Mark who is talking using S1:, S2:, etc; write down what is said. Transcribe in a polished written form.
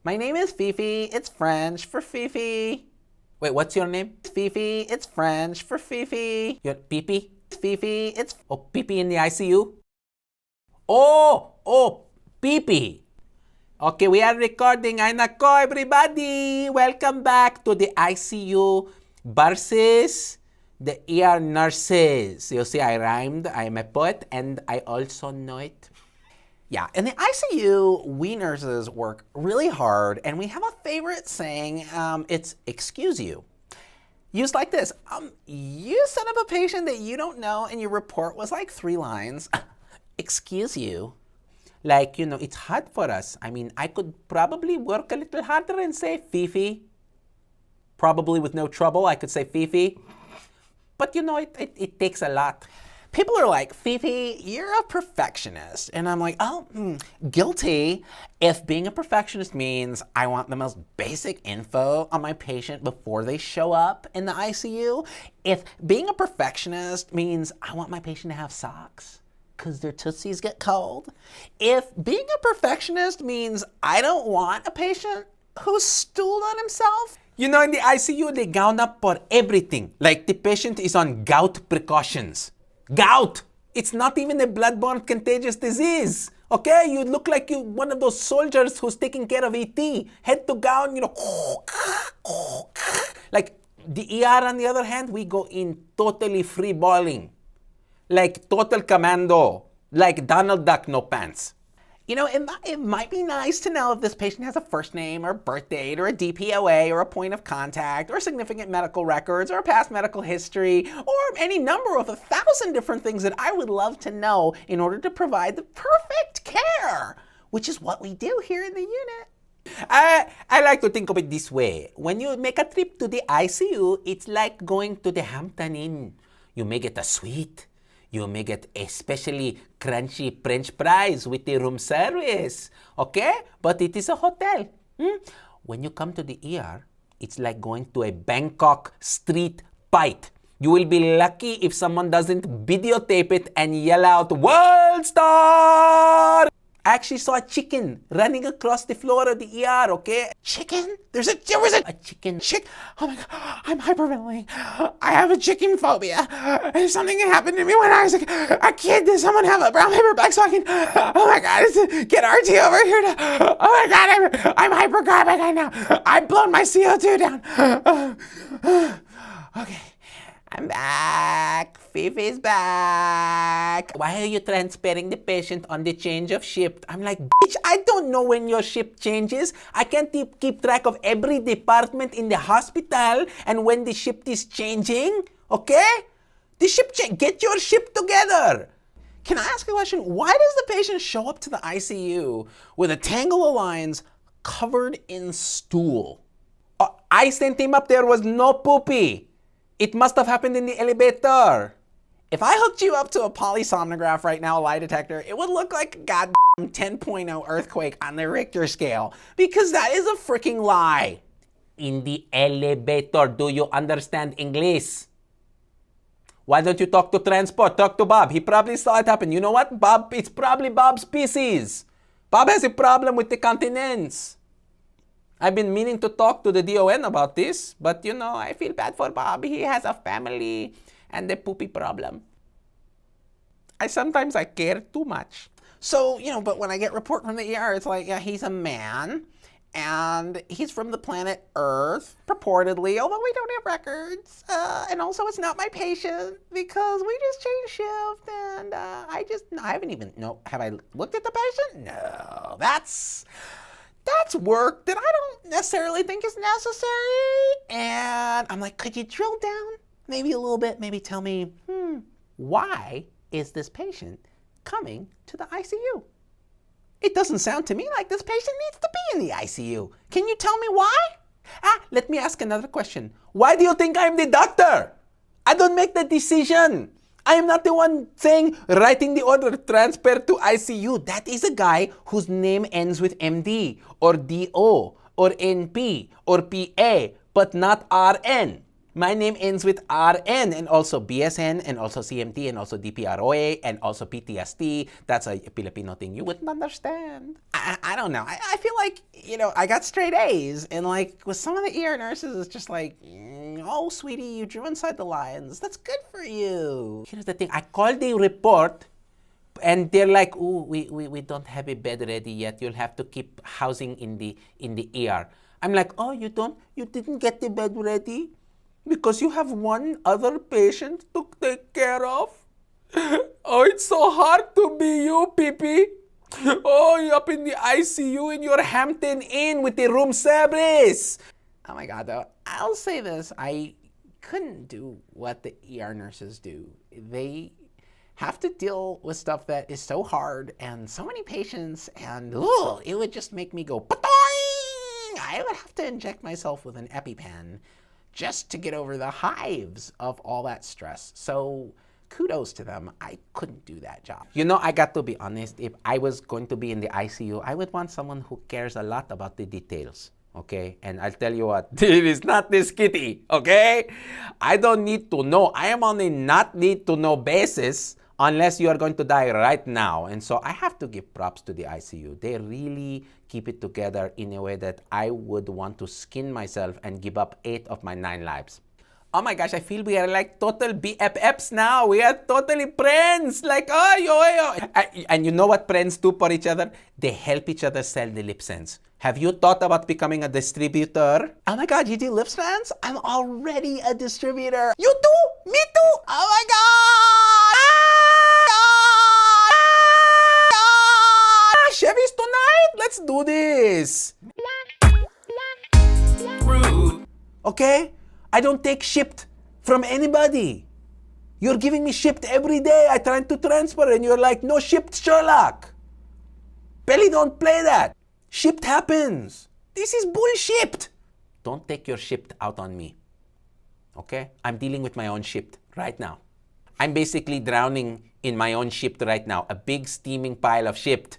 S1: My name is Fifi. It's French for Fifi. Wait, what's your name? Fifi. It's French for Fifi. You're Fifi? Fifi. It's Fifi in the ICU. Fifi. Okay, we are recording. Ay nako, everybody. Welcome back to the ICU versus the ER nurses. You see, I rhymed. I'm a poet and I also know it. Yeah, in the ICU, we nurses work really hard, and we have a favorite saying. It's excuse you. Used like this. You set up a patient that you don't know, and your report was like 3 lines. Excuse you. Like, it's hard for us. I mean, I could probably work a little harder and say Fifi. Probably with no trouble, I could say Fifi. But it takes a lot. People are like, Fifi, you're a perfectionist. And I'm like, guilty. If being a perfectionist means I want the most basic info on my patient before they show up in the ICU, if being a perfectionist means I want my patient to have socks because their tootsies get cold, if being a perfectionist means I don't want a patient who's stooled on himself, in the ICU, they gown up for everything. Like the patient is on gout precautions. Gout! It's not even a bloodborne contagious disease. Okay? You look like you one of those soldiers who's taking care of ET. Head to gown, Like the ER on the other hand, we go in totally free balling. Like total commando. Like Donald Duck, no pants. It might be nice to know if this patient has a first name or birth date or a DPOA or a point of contact or significant medical records or a past medical history or any number of 1,000 different things that I would love to know in order to provide the perfect care, which is what we do here in the unit. I like to think of it this way. When you make a trip to the ICU, it's like going to the Hampton Inn. You may get a suite. You may get especially crunchy French fries with the room service, okay? But it is a hotel. When you come to the ER, it's like going to a Bangkok street fight. You will be lucky if someone doesn't videotape it and yell out, "World Star!" I actually saw a chicken running across the floor of the ER, okay? Chicken? There was a chicken. Oh my God, I'm hyperventilating. I have a chicken phobia. Something happened to me when I was a kid. Did someone have a brown paper bag so I can, oh my God, get RT over here oh my God, I'm hyperglycemic right now. I've blown my CO2 down. Okay. I'm back. Fifi's back. Why are you transferring the patient on the change of shift? I'm like, bitch, I don't know when your shift changes. I can't keep track of every department in the hospital and when the shift is changing. Okay? The shift change. Get your shift together. Can I ask a question? Why does the patient show up to the ICU with a tangle of lines covered in stool? I sent him up there was no poopy. It must have happened in the elevator. If I hooked you up to a polysomnograph right now, a lie detector, it would look like a goddamn 10.0 earthquake on the Richter scale. Because that is a freaking lie. In the elevator, do you understand English? Why don't you talk to transport? Talk to Bob. He probably saw it happen. You know what, Bob? It's probably Bob's species. Bob has a problem with the continents. I've been meaning to talk to the DON about this, but I feel bad for Bob. He has a family and a poopy problem. Sometimes I care too much. So, but when I get report from the ER, it's like, yeah, he's a man and he's from the planet Earth, purportedly, although we don't have records. And also it's not my patient because we just changed shift and I haven't even, have I looked at the patient? No, that's work that I don't necessarily think is necessary. And I'm like, could you drill down maybe a little bit? Maybe tell me, why is this patient coming to the ICU? It doesn't sound to me like this patient needs to be in the ICU. Can you tell me why? Let me ask another question. Why do you think I'm the doctor? I don't make the decision. I am not the one writing the order, transfer to ICU. That is a guy whose name ends with MD or DO or NP or PA, but not RN. My name ends with RN, and also BSN, and also CMT, and also DPROA, and also PTSD. That's a Filipino thing you wouldn't understand. I don't know. I feel like, I got straight A's, and like with some of the ER nurses, it's just like, oh, sweetie, you drew inside the lines. That's good for you. Here's the thing. I called the report, and they're like, "Ooh, we don't have a bed ready yet. You'll have to keep housing in the ER." I'm like, "Oh, you didn't get the bed ready because you have one other patient to take care of? Oh, it's so hard to be you, Pippi. Oh, you're up in the ICU in your Hampton Inn with the room service." Oh my God, though, I'll say this. I couldn't do what the ER nurses do. They have to deal with stuff that is so hard and so many patients, and it would just make me go, "Patoing!" I would have to inject myself with an EpiPen just to get over the hives of all that stress. So kudos to them. I couldn't do that job. I got to be honest. If I was going to be in the ICU, I would want someone who cares a lot about the details. Okay? And I'll tell you what, it is not this kitty. Okay? I don't need to know. I am on a not need to know basis unless you are going to die right now. And so I have to give props to the ICU. They really keep it together in a way that I would want to skin myself and give up 8 of my 9 lives. Oh my gosh, I feel we are like total BFFs now. We are totally friends. Like, oh. And you know what friends do for each other? They help each other sell the lip sense. Have you thought about becoming a distributor? Oh my God, you do lip sense? I'm already a distributor. You too? Me too? Oh my God! Chevy's tonight? Let's do this. Rude. Okay? I don't take shipped from anybody. You're giving me shipped every day. I try to transfer and you're like, no shipped, Sherlock. Belly don't play that. Shipped happens. This is bullshit. Don't take your shipped out on me. Okay? I'm dealing with my own shipped right now. I'm basically drowning in my own shipped right now. A big steaming pile of shipped.